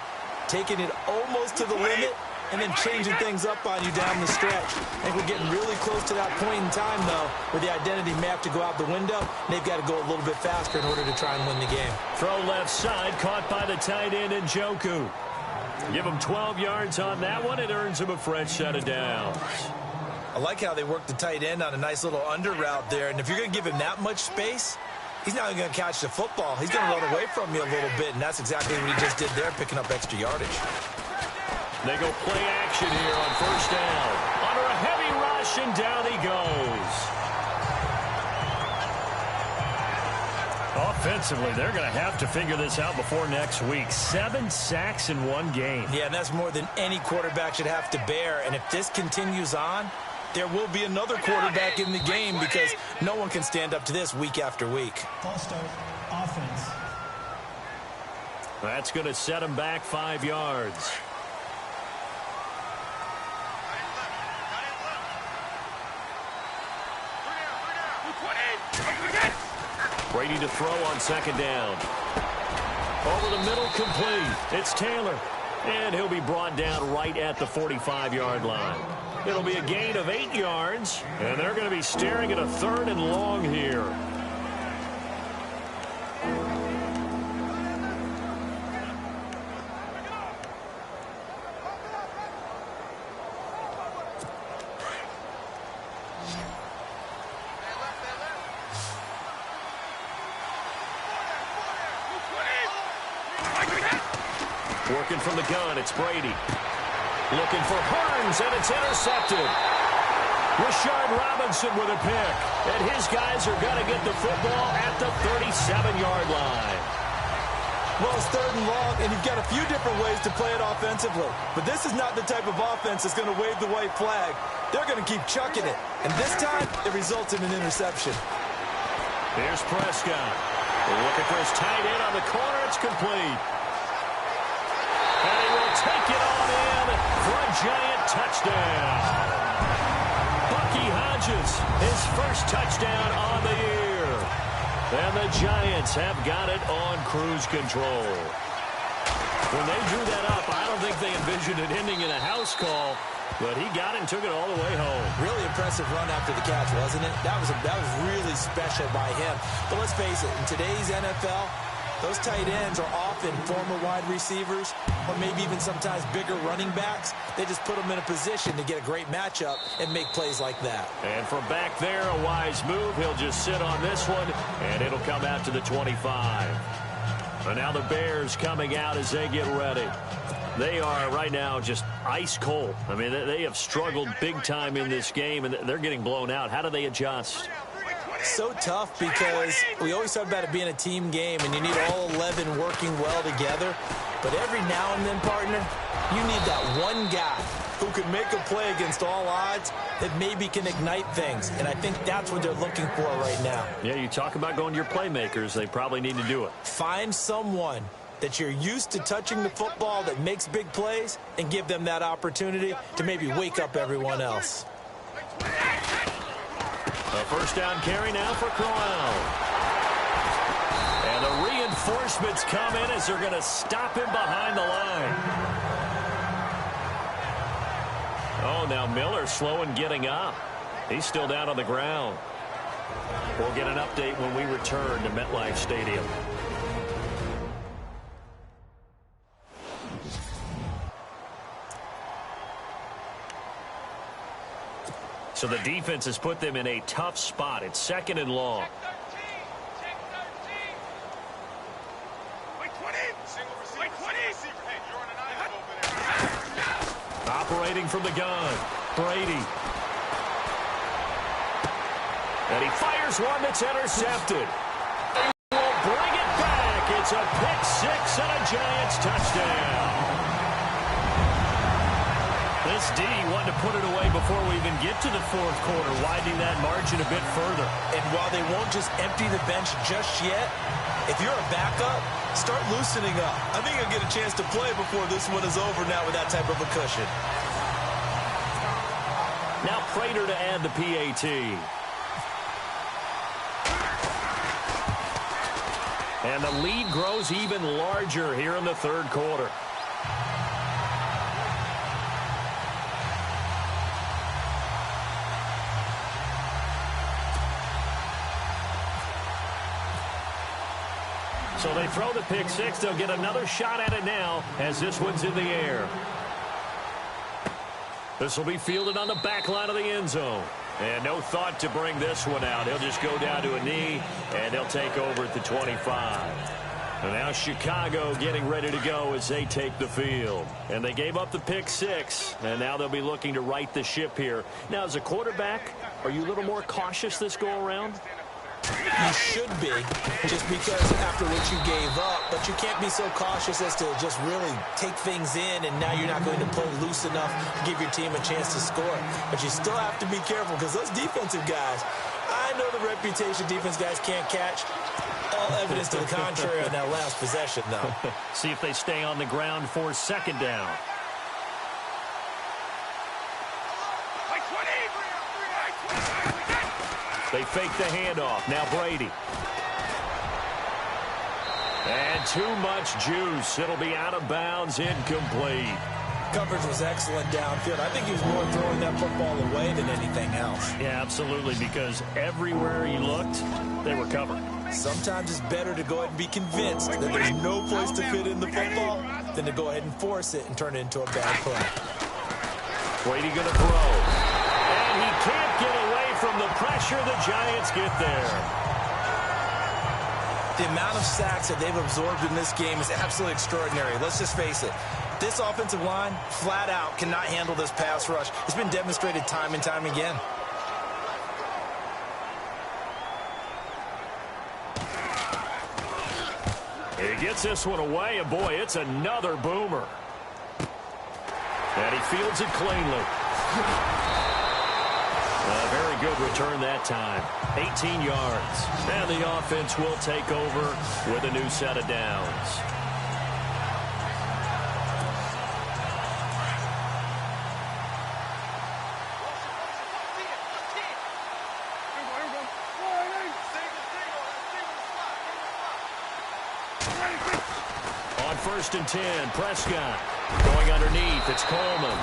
E: taking it almost to the limit and then changing things up on you down the stretch. I think we're getting really close to that point in time, though, where the identity may have to go out the window, and they've got to go a little bit faster in order to try and win the game.
D: Throw left side, caught by the tight end, Njoku. Give him 12 yards on that one. It earns him a fresh set of downs.
E: I like how they work the tight end on a nice little under route there, and if you're going to give him that much space, he's not going to catch the football. He's going to run away from you a little bit, and that's exactly what he just did there, picking up extra yardage.
D: They go play action here on first down. Under a heavy rush, and down he goes. Offensively, they're going to have to figure this out before next week. 7 sacks in one game.
E: Yeah, and that's more than any quarterback should have to bear. And if this continues on, there will be another quarterback in the game, because no one can stand up to this week after week.
F: False start, offense.
D: That's going to set him back 5 yards. Brady to throw on second down. Over the middle, complete. It's Taylor. And he'll be brought down right at the 45-yard line. It'll be a gain of 8 yards, and they're going to be staring at a 3rd and long here. Working from the gun, it's Brady. Looking for Hearns, and it's intercepted. Rashard Robinson with a pick. And his guys are going to get the football at the 37-yard line.
E: Well, it's 3rd and long, and you've got a few different ways to play it offensively. But this is not the type of offense that's going to wave the white flag. They're going to keep chucking it. And this time, it results in an interception.
D: Here's Prescott. Looking for his tight end on the corner. It's complete. And he will take it on in for a giant touchdown. Bucky Hodges, his first touchdown on the year. And the Giants have got it on cruise control. When they drew that up, I don't think they envisioned it ending in a house call, but he got it and took it all the way home.
E: Really impressive run after the catch, wasn't it? That was really special by him. But let's face it, in today's NFL, those tight ends are often former wide receivers or maybe even sometimes bigger running backs. They just put them in a position to get a great matchup and make plays like that.
D: And from back there, a wise move. He'll just sit on this one, and it'll come out to the 25. And now the Bears coming out as they get ready. They are right now just ice cold. I mean, they have struggled big time in this game, and they're getting blown out. How do they adjust?
E: So tough because we always talk about it being a team game, and you need all 11 working well together. But every now and then, partner, you need that one guy who can make a play against all odds that maybe can ignite things. And I think that's what they're looking for right now.
D: Yeah, you talk about going to your playmakers. They probably need to do it.
E: Find someone that you're used to touching the football that makes big plays and give them that opportunity to maybe wake up everyone else.
D: A first down carry now for Crowell. And the reinforcements come in as they're going to stop him behind the line. Oh, now Miller slow in getting up. He's still down on the ground. We'll get an update when we return to MetLife Stadium. So the defense has put them in a tough spot. It's 2nd and long. Operating from the gun, Brady. And he fires one that's intercepted. He will bring it back. It's a pick six and a Giants touchdown. This D wanted to put it away before we even get to the 4th quarter, widening that margin a bit further.
E: And while they won't just empty the bench just yet, if you're a backup, start loosening up. I think you'll get a chance to play before this one is over now with that type of a cushion.
D: Now Prater to add the PAT. And the lead grows even larger here in the 3rd quarter. So they throw the pick six. They'll get another shot at it now as this one's in the air. This will be fielded on the back line of the end zone. And no thought to bring this one out. He'll just go down to a knee, and they'll take over at the 25. And now Chicago getting ready to go as they take the field. And they gave up the pick six, and now they'll be looking to right the ship here. Now, as a quarterback, are you a little more cautious this go-around?
E: You should be, just because after what you gave up, but you can't be so cautious as to just really take things in, and now you're not going to play loose enough to give your team a chance to score. But you still have to be careful, because those defensive guys, I know the reputation defense guys can't catch. All evidence to the contrary on that last possession, though.
D: See if they stay on the ground for 2nd down. They fake the handoff. Now Brady. And too much juice. It'll be out of bounds, incomplete.
E: Coverage was excellent downfield. I think he was more throwing that football away than anything else.
D: Yeah, absolutely, because everywhere he looked, they were covered.
E: Sometimes it's better to go ahead and be convinced that there's no place to fit in the football than to go ahead and force it and turn it into a bad play.
D: Brady going to throw. And he can't get away from the pressure. The Giants get there.
E: The amount of sacks that they've absorbed in this game is absolutely extraordinary. Let's just face it. This offensive line, flat out, cannot handle this pass rush. It's been demonstrated time and time again.
D: He gets this one away, and boy, it's another boomer. And he fields it cleanly. A very good return that time. 18 yards. And the offense will take over with a new set of downs. On 1st and 10, Prescott going underneath. It's Coleman.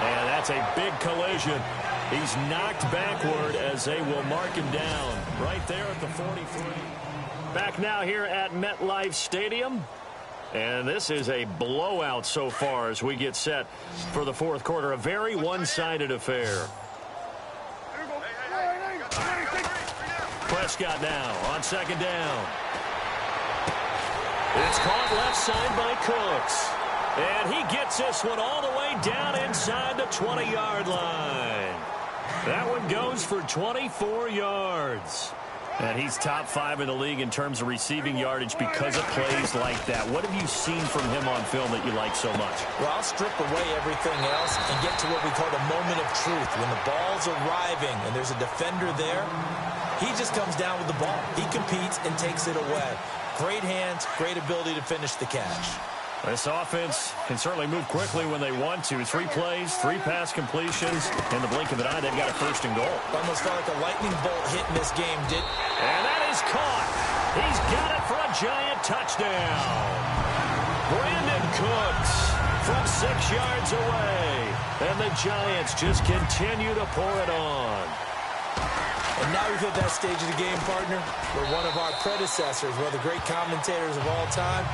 D: And that's a big collision. He's knocked backward as they will mark him down right there at the 43. Back now here at MetLife Stadium. And this is a blowout so far as we get set for the fourth quarter. A very one-sided affair. Prescott now on 2nd down. It's caught left side by Cooks. And he gets this one all the way down inside the 20-yard line. That one goes for 24 yards. And he's top 5 in the league in terms of receiving yardage because of plays like that. What have you seen from him on film that you like so much?
E: Well, I'll strip away everything else and get to what we call the moment of truth. When the ball's arriving and there's a defender there, he just comes down with the ball. He competes and takes it away. Great hands, great ability to finish the catch.
D: This offense can certainly move quickly when they want to. 3 plays, 3 pass completions. In the blink of an eye, they've got a 1st and goal.
E: Almost felt like a lightning bolt hit in this game, did.
D: And that is caught. He's got it for a giant touchdown. Brandon Cooks from 6 yards away. And the Giants just continue to pour it on.
E: And now we've hit that stage of the game, partner, where one of our predecessors, one of the great commentators of all time,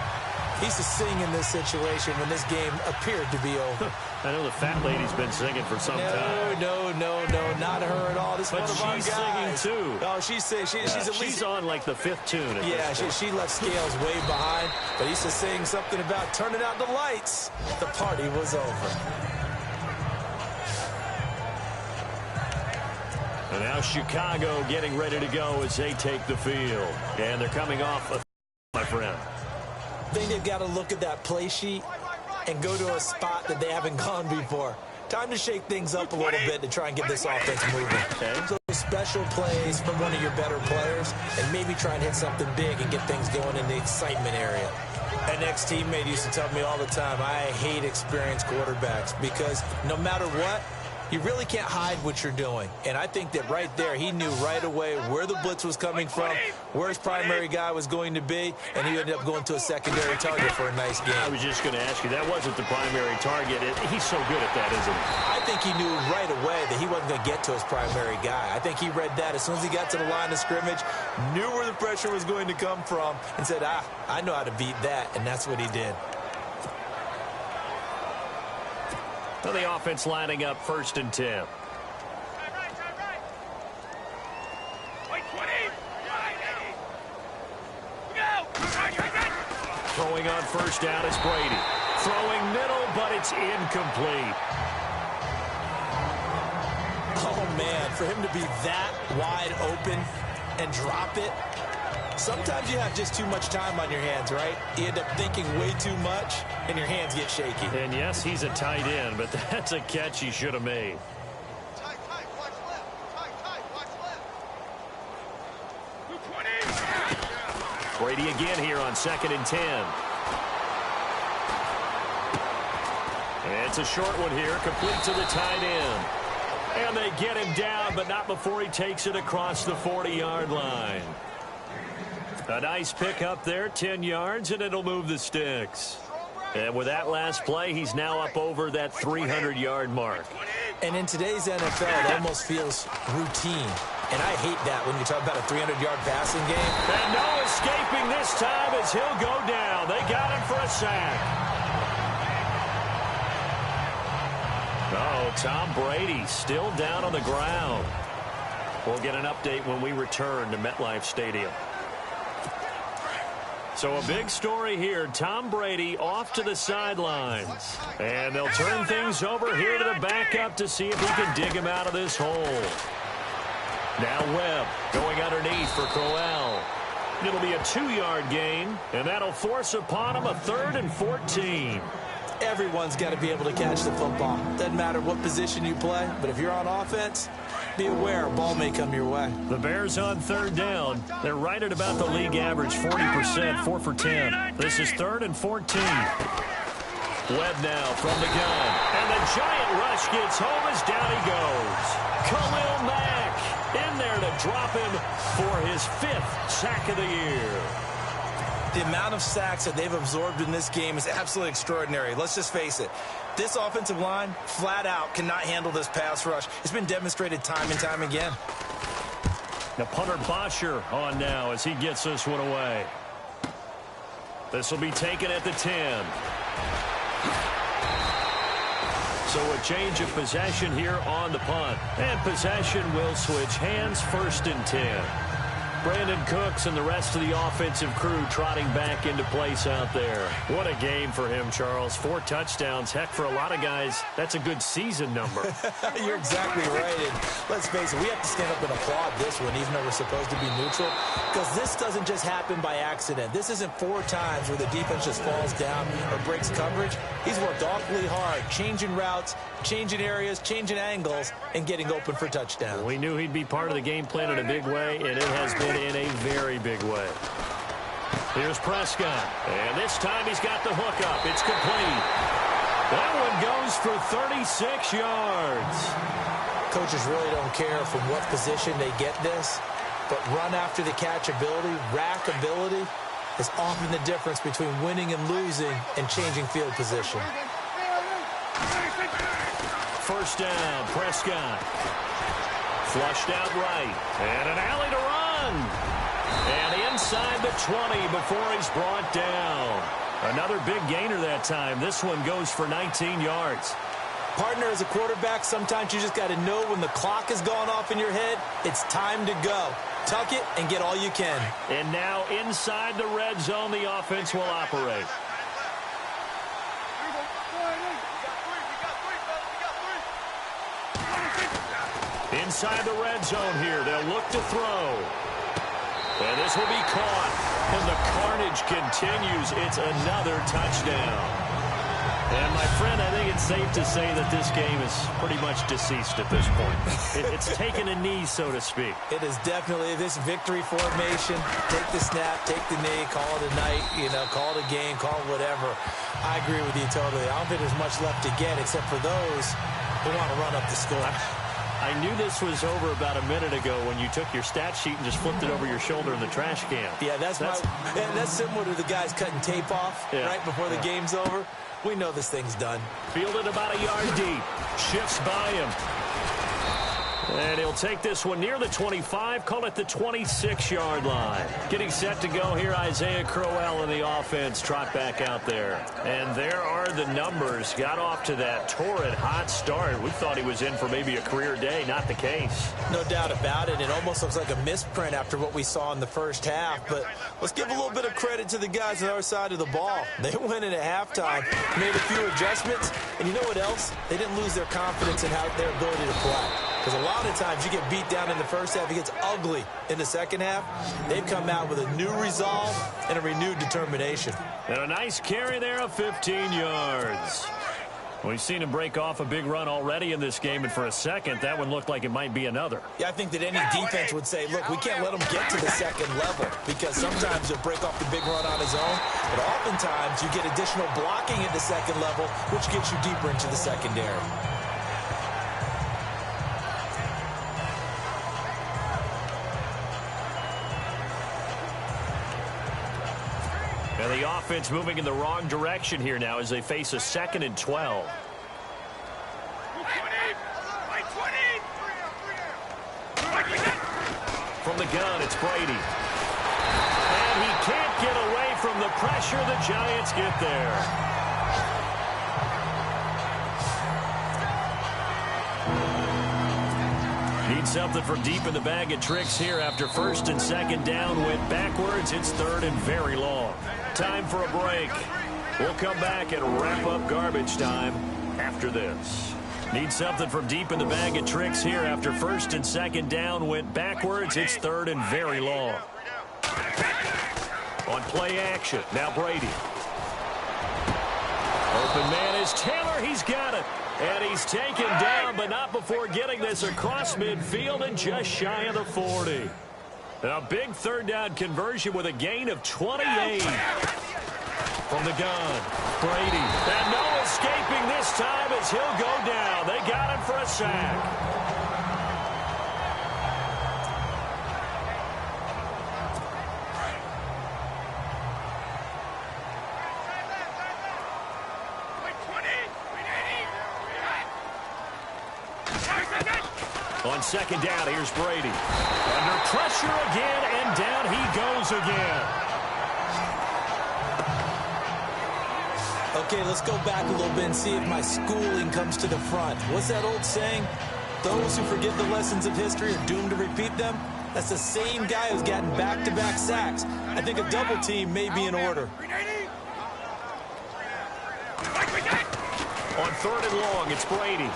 E: he used to sing in this situation when this game appeared to be over.
D: I know the fat lady's been singing for some time.
E: No, not her at all. This is one of our guys.
D: But she's singing, too.
E: Oh, she's singing. She's
D: on like the 5th tune.
E: Yeah, she left Scales way behind. But he used to sing something about turning out the lights. The party was over.
D: And now Chicago getting ready to go as they take the field. And they're coming off my friend.
E: I think they've got to look at that play sheet and go to a spot that they haven't gone before. Time to shake things up a little bit to try and get this offense moving. Okay. So special plays from one of your better players and maybe try and hit something big and get things going in the excitement area. An ex-teammate used to tell me all the time, I hate experienced quarterbacks because no matter what, you really can't hide what you're doing. And I think that right there, he knew right away where the blitz was coming from, where his primary guy was going to be, and he ended up going to a secondary target for a nice game.
D: I was just going to ask you, that wasn't the primary target. He's so good at that, isn't he?
E: I think he knew right away that he wasn't going to get to his primary guy. I think he read that as soon as he got to the line of scrimmage, knew where the pressure was going to come from, and said, I know how to beat that, and that's what he did.
D: So the offense lining up 1st and 10. Throwing on 1st down is Brady. Throwing middle, but it's incomplete.
E: Oh, man, for him to be that wide open and drop it, sometimes you have just too much time on your hands, right? You end up thinking way too much, and your hands get shaky.
D: And yes, he's a tight end, but that's a catch he should have made. Brady again here on 2nd and 10. And it's a short one here, complete to the tight end. And they get him down, but not before he takes it across the 40-yard line. A nice pick up there, 10 yards, and it'll move the sticks. And with that last play, he's now up over that 300-yard mark.
E: And in today's NFL, it almost feels routine. And I hate that when you talk about a 300-yard passing game.
D: And no escaping this time as he'll go down. They got him for a sack. Oh, Tom Brady still down on the ground. We'll get an update when we return to MetLife Stadium. So a big story here. Tom Brady off to the sidelines. And they'll turn things over here to the backup to see if he can dig him out of this hole. Now Webb going underneath for Crowell. It'll be a 2-yard gain, and that'll force upon him a 3rd and 14.
E: Everyone's got to be able to catch the football. Doesn't matter what position you play, but if you're on offense, be aware a ball may come your way.
D: The Bears on 3rd down. They're right at about the league average, 40%, 4 for 10. This is 3rd and 14. Webb now from the gun. And the giant rush gets home as down he goes. Khalil Mack in there to drop him for his 5th sack of the year.
E: The amount of sacks that they've absorbed in this game is absolutely extraordinary. Let's just face it. This offensive line, flat out, cannot handle this pass rush. It's been demonstrated time and time again.
D: Now punter Bosher on now as he gets this one away. This will be taken at the 10. So a change of possession here on the punt. And possession will switch hands, 1st and 10. Brandon Cooks and the rest of the offensive crew trotting back into place out there. What a game for him, Charles. 4 touchdowns. Heck, for a lot of guys, that's a good season number.
E: You're exactly right. And let's face it, we have to stand up and applaud this one, even though we're supposed to be neutral, because this doesn't just happen by accident. This isn't 4 times where the defense just falls down or breaks coverage. He's worked awfully hard, changing routes, changing areas, changing angles, and getting open for touchdowns.
D: We knew he'd be part of the game plan in a big way, and it has been in a very big way. Here's Prescott, and this time he's got the hookup. It's complete. That one goes for 36 yards.
E: Coaches really don't care from what position they get this, but run after the catch ability, rack ability, is often the difference between winning and losing and changing field position.
D: 1st down, Prescott. Flushed out right, and an alley to run. And inside the 20 before he's brought down. Another big gainer that time. This one goes for 19 yards.
E: Partner, as a quarterback, sometimes you just got to know when the clock has gone off in your head, it's time to go. Tuck it and get all you can.
D: And now inside the red zone, the offense will operate. Inside the red zone here, they'll look to throw. And this will be caught. And the carnage continues. It's another touchdown. And, my friend, I think it's safe to say that this game is pretty much deceased at this point. It's taken a knee, so to speak.
E: It is definitely this victory formation. Take the snap, take the knee, call it a night, call it a game, call it whatever. I agree with you totally. I don't think there's much left to get except for those who want to run up the score.
D: I knew this was over about a minute ago when you took your stat sheet and just flipped it over your shoulder in the trash can.
E: Yeah, that's similar to the guys cutting tape off right before the game's over. We know this thing's done.
D: Fielded about a yard deep. Shifts by him. And he'll take this one near the 25, call it the 26-yard line. Getting set to go here, Isaiah Crowell and the offense trot back out there. And there are the numbers. Got off to that torrid hot start. We thought he was in for maybe a career day. Not the case.
E: No doubt about it. It almost looks like a misprint after what we saw in the first half. But let's give a little bit of credit to the guys on our side of the ball. They went in at halftime, made a few adjustments. And you know what else? They didn't lose their confidence in their ability to play. Because a lot of times you get beat down in the first half, it gets ugly in the second half. They've come out with a new resolve and a renewed determination.
D: And a nice carry there of 15 yards. We've seen him break off a big run already in this game, and for a second, that one looked like it might be another.
E: Yeah, I think that any defense would say, look, we can't let him get to the second level, because sometimes he'll break off the big run on his own, but oftentimes you get additional blocking at the second level, which gets you deeper into the secondary.
D: And the offense moving in the wrong direction here now as they face a 2nd and 12. From the gun, it's Brady. And he can't get away from the pressure. The Giants get there. Need something from deep in the bag of tricks here after 1st and 2nd down. Went backwards. It's 3rd and very long. Time for a break. We'll come back and wrap up garbage time after this. Need something from deep in the bag of tricks here after 1st and 2nd down. Went backwards. It's 3rd and very long. On play action, now Brady. Open man is Taylor. He's got it. And he's taken down, but not before getting this across midfield and just shy of the 40. A big third down conversion with a gain of 28. From the gun, Brady. And no escaping this time as he'll go down. They got him for a sack. On second down, here's Brady. Under pressure again, and down he goes again.
E: Okay, let's go back a little bit and see if my schooling comes to the front. What's that old saying? Those who forget the lessons of history are doomed to repeat them. That's the same guy who's gotten back-to-back sacks. I think a double team may be in order.
D: On third and long, it's Brady.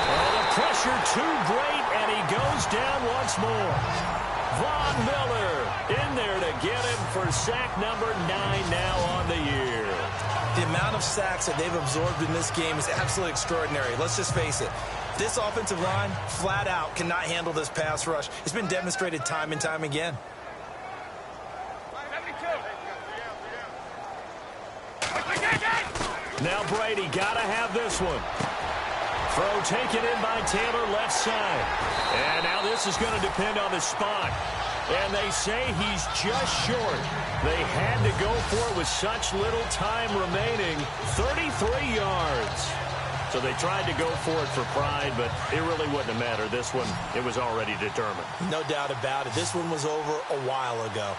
D: Oh, the pressure too great, and he goes down once more. Von Miller in there to get him for sack number 9 now on the year.
E: The amount of sacks that they've absorbed in this game is absolutely extraordinary. Let's just face it. This offensive line, flat out, cannot handle this pass rush. It's been demonstrated time and time again.
D: Now Brady got to have this one. Throw taken in by Taylor, left side. And now this is going to depend on the spot. And they say he's just short. They had to go for it with such little time remaining. 33 yards. So they tried to go for it for pride, but it really wouldn't have mattered. This one, it was already determined.
E: No doubt about it. This one was over a while ago.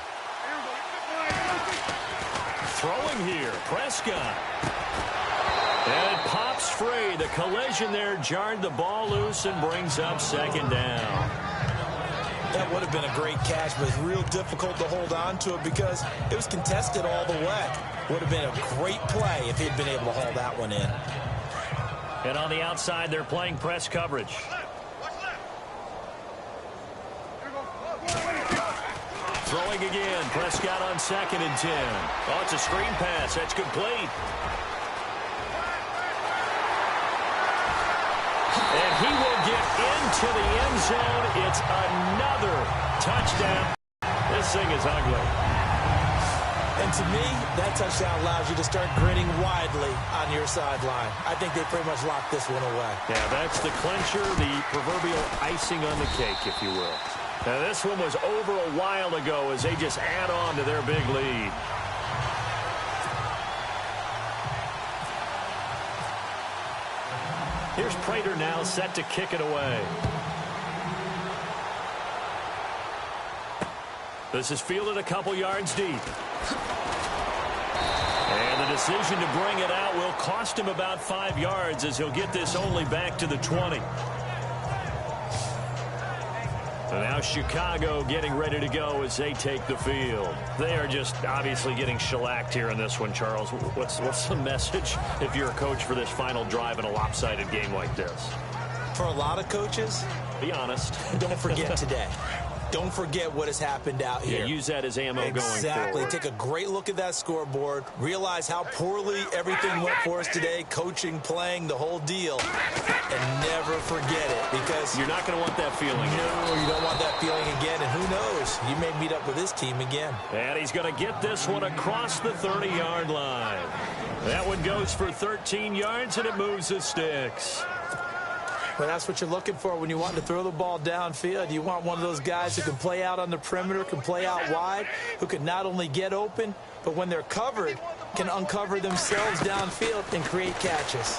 D: Throwing here, Prescott. And it pops free. The collision there jarred the ball loose and brings up second down.
E: That would have been a great catch, but it's real difficult to hold on to it because it was contested all the way. Would have been a great play if he'd been able to haul that one in.
D: And on the outside, they're playing press coverage. Throwing again. Prescott on 2nd and 10. Oh, it's a screen pass. That's complete. And he will get into the end zone. It's another touchdown. This thing is ugly.
E: And to me, that touchdown allows you to start grinning widely on your sideline. I think they pretty much locked this one away.
D: Yeah, that's the clincher, the proverbial icing on the cake, if you will. Now, this one was over a while ago as they just add on to their big lead. Here's Prater now set to kick it away. This is fielded a couple yards deep. And the decision to bring it out will cost him about 5 yards as he'll get this only back to the 20. And now Chicago getting ready to go as they take the field. They are just obviously getting shellacked here in this one, Charles. What's the message if you're a coach for this final drive in a lopsided game like this?
E: For a lot of coaches,
D: be honest.
E: Don't forget today. Don't forget what has happened out here.
D: Yeah, use that as ammo going forward.
E: Exactly. Take a great look at that scoreboard. Realize how poorly everything went for us today. Coaching, playing, the whole deal. And never forget it because
D: you're not going to want that feeling.
E: No, you don't want that feeling again. And who knows? You may meet up with this team again.
D: And he's going to get this one across the 30-yard line. That one goes for 13 yards, and it moves the sticks.
E: Well, that's what you're looking for when you want to throw the ball downfield. You want one of those guys who can play out on the perimeter, can play out wide, who can not only get open, but when they're covered, can uncover themselves downfield and create catches.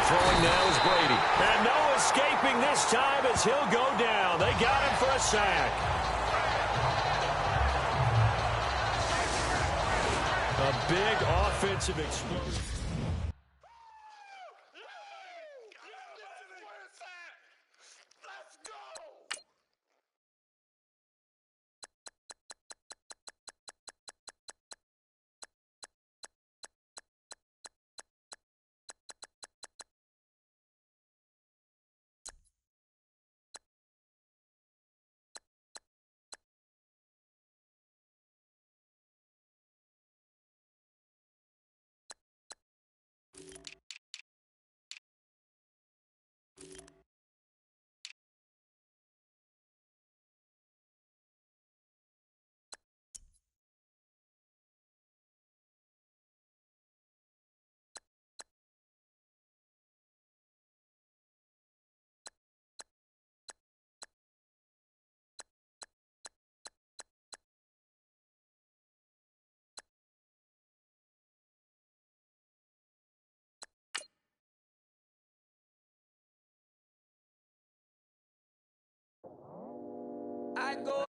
D: Throwing now is Brady. And no escaping this time as he'll go down. They got him for a sack. A big offensive explosion.
E: that goal.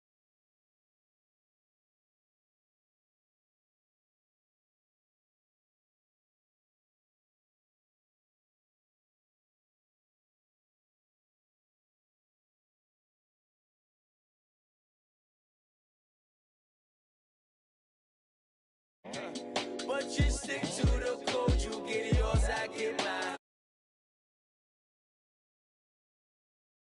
G: But you stick to the